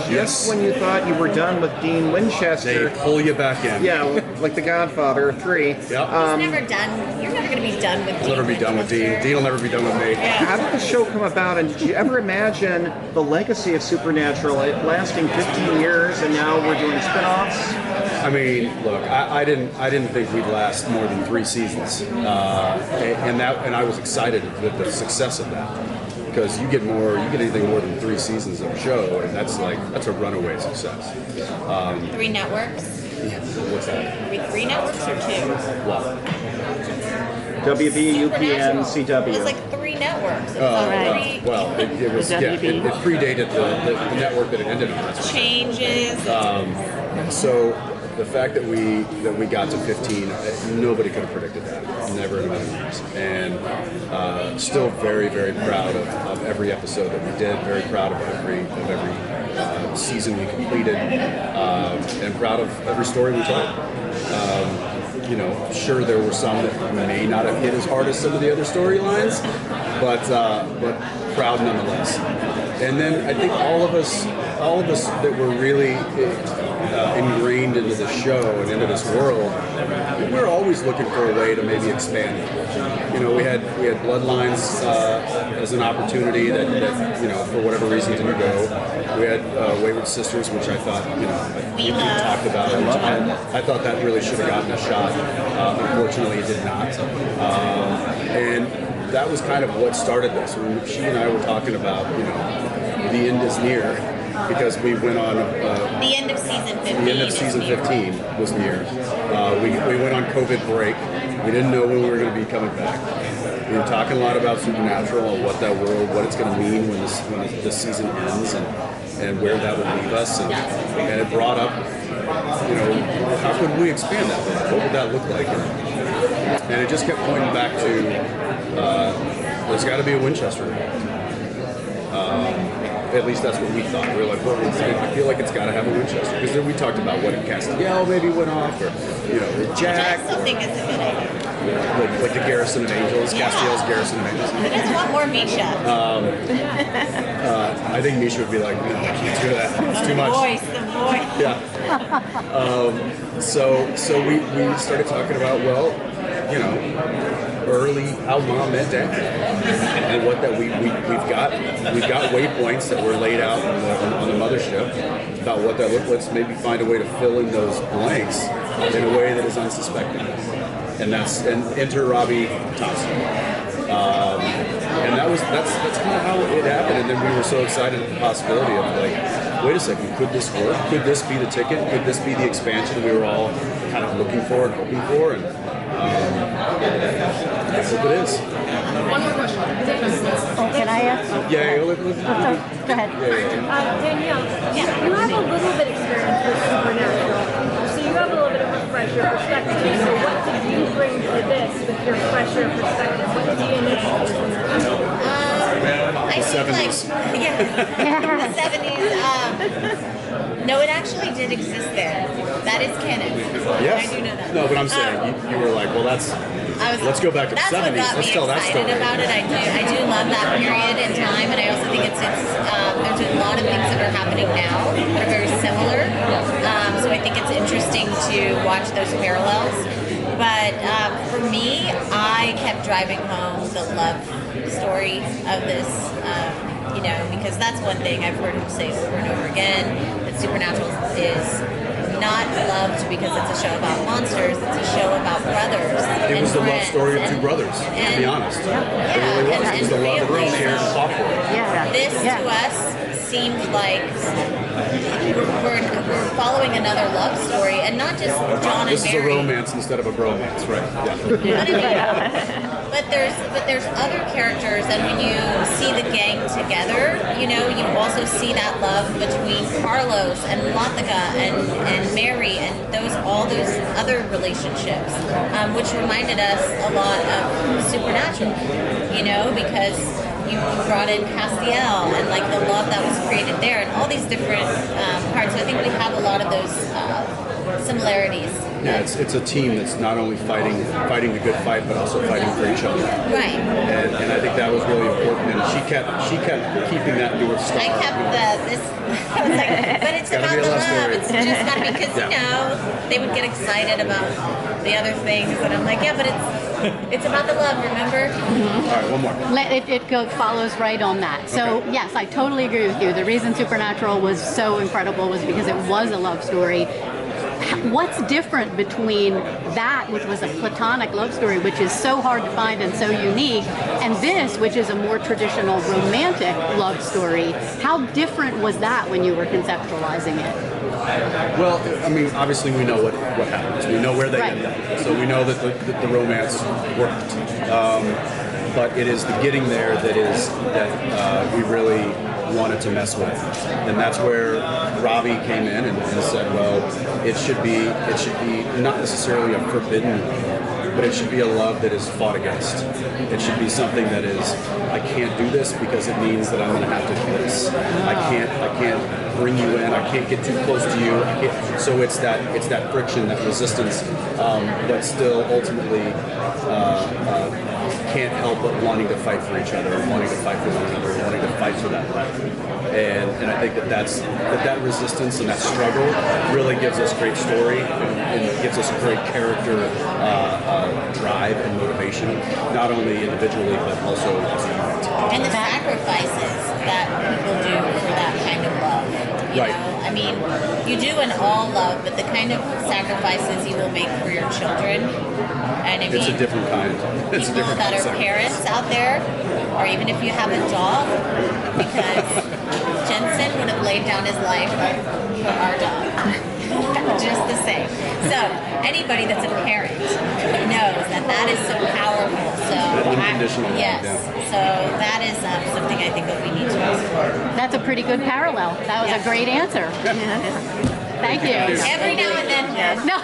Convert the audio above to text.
just when you thought you were done with Dean Winchester, they pull you back in. Yeah, like The Godfather 3. Yep. He's never done. You're never going to be done with Dean. I'll never be done with Dean. Dean will never be done with me. How did the show come about, and did you ever imagine the legacy of Supernatural, it lasting 15 years, and now we're doing spin-offs? I mean, look, I didn't think we'd last more than 3 seasons, and I was excited with the success of that, because you get anything more than 3 seasons of a show, and that's a runaway success. 3 networks. What's that? Are we 3 networks or 2? Well, WB, UPN, CW. It was like 3 networks. It was right. Well, it was it predated the network that it ended on. changes. So the fact that we got to 15, nobody could have predicted that. Never in a million years. And still very, very proud of every episode that we did. Very proud of every season we completed, and proud of every story we told. Sure, there were some that may not have hit as hard as some of the other storylines, but proud nonetheless. And then I think all of us that were really ingrained into the show and into this world, we're always looking for a way to maybe expand it. We had Bloodlines as an opportunity that for whatever reason didn't go. We had Wayward Sisters, which I thought we talked about. I thought that really should have gotten a shot. Unfortunately, it did not. And that was kind of what started this. When she and I were talking about the end is near, because we went on the end of season 15. The end of season 15 was near. We went on COVID break. We didn't know when we were going to be coming back. We were talking a lot about Supernatural and what that world, what it's going to mean when this season ends, and where that would leave us. And it brought up, how could we expand that world? What would that look like? And it just kept pointing back to there's got to be a Winchester. At least that's what we thought. We were like, well, I feel like it's got to have a Winchester. Because then we talked about what if Castiel maybe went off, or, Jack. I still think it's a good idea. Like the Garrison of Angels, Castiel's Garrison of Angels. Who doesn't want more Misha? I think Misha would be like, no, let's do that. It's too much. The voice. Yeah. So we started talking about, early how Mom met Dad, and what that we've got waypoints that were laid out on the mothership about what that looked. Let's maybe find a way to fill in those blanks in a way that is unsuspecting, and enter Robbie Thompson. And that's kind of how it happened. And then we were so excited at the possibility of wait a second, could this work? Could this be the ticket? Could this be the expansion we were all kind of looking for and hoping for? And I hope it is. One more question. Oh, can I ask? Yeah. Go ahead. Danielle, you have a little bit of experience with Supernatural, so you have a little bit of a fresher perspective. So what did you bring to this with your fresher perspective? What did you introduce? I think the 70s. No, it actually did exist there. That is canon. Yes. I do know that. No, but I'm saying you were like, well, let's go back to the 70s. Let's tell that story. About it. I do love that period in time, and I also think it's there's a lot of things that are happening now that are very similar. So I think it's interesting to watch those parallels. But for me, I kept driving home the love story of this. Because that's one thing I've heard him say over and over again, that Supernatural is not loved because it's a show about monsters, it's a show about brothers. It was the love story of two brothers, to be honest. It really was. It was the love of a shared fought for it. This to us seemed like we're following another love story, and not just John and Mary. This is a romance instead of a bromance, right? Yeah. But there's other characters, and when you see the gang together, you also see that love between Carlos and Latika and Mary and all those other relationships, which reminded us a lot of Supernatural, because you brought in Castiel and the love that was created there, and all these different parts. So I think we have a lot of those similarities. Yeah, it's a team that's not only fighting the good fight, but also fighting for each other. Right. And I think that was really important. And she kept keeping that North Star. I kept this. I was like, but it's about the love. It's just got to be because they would get excited about the other things, and I'm like, yeah, but it's about the love. Remember? All right, one more. Follows right on that. So yes, I totally agree with you. The reason Supernatural was so incredible was because it was a love story. What's different between that, which was a platonic love story, which is so hard to find and so unique, and this, which is a more traditional romantic love story? How different was that when you were conceptualizing it? Well, I mean, obviously we know what happens. We know where they end up. So we know that the romance worked. But it is the getting there that we really wanted to mess with, and that's where Robbie came in and said, well, it should be not necessarily a forbidden, but it should be a love that is fought against. It should be something that is, I can't do this because it means that I'm going to have to do this. I can't bring you in. I can't get too close to you. So it's that friction, that resistance, but still ultimately can't help but wanting to fight for each other, wanting to fight for one another, wanting to fight for that life. And I think that resistance and that struggle really gives us great story and gives us great character drive and motivation, not only individually but also as a unit. And the sacrifices that people do for that kind of love. You know, I mean, you do in all love, but the kind of sacrifices you will make for your children, and it's a different kind. It's people that are parents out there, or even if you have a dog, because Jensen would have laid down his life for our dog. Just the same. So anybody that's a parent knows that is so powerful. So unconditional love, yes. So that is something I think that we need to explore. That's a pretty good parallel. That was a great answer. Thank you. Every now and then. No.